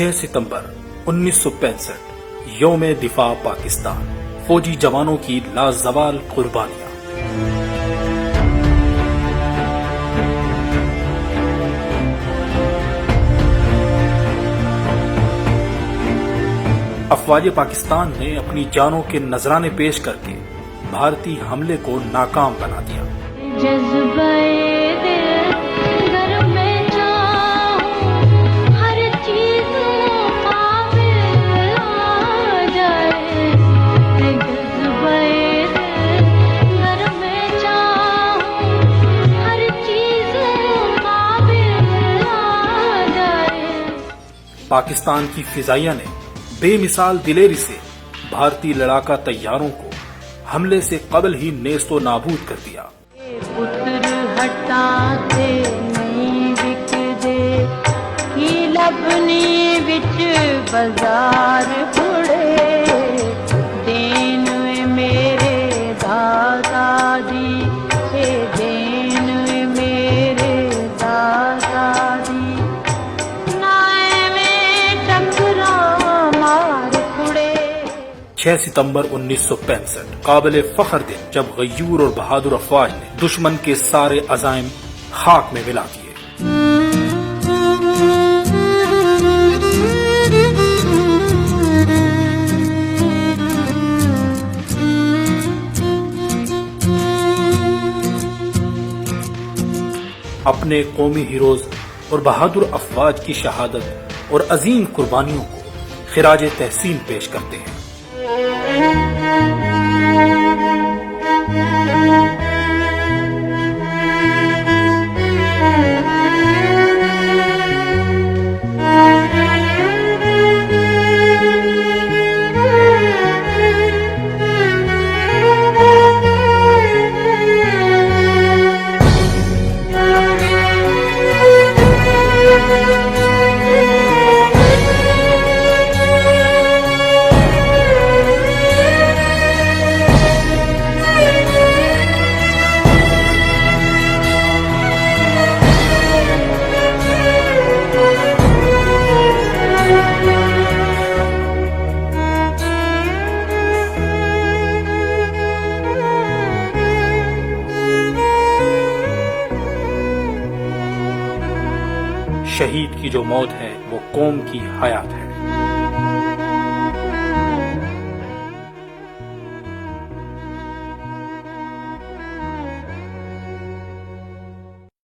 6 ستمبر 1965 یوم دفاع پاکستان، فوجی جوانوں کی لازوال قربانیاں۔ افواج پاکستان نے اپنی جانوں کے نذرانے پیش کر کے بھارتی حملے کو ناکام بنا دیا۔ پاکستان کی فضائیہ نے بے مثال دلیری سے بھارتی لڑاکا طیاروں کو حملے سے قبل ہی نیست و نابود کر دیا۔ چھ ستمبر 1965 قابل فخر دن، جب غیور اور بہادر افواج نے دشمن کے سارے عزائم خاک میں ملا دیے۔ اپنے قومی ہیروز اور بہادر افواج کی شہادت اور عظیم قربانیوں کو خراج تحسین پیش کرتے ہیں۔ شہید کی جو موت ہے وہ قوم کی حیات ہے۔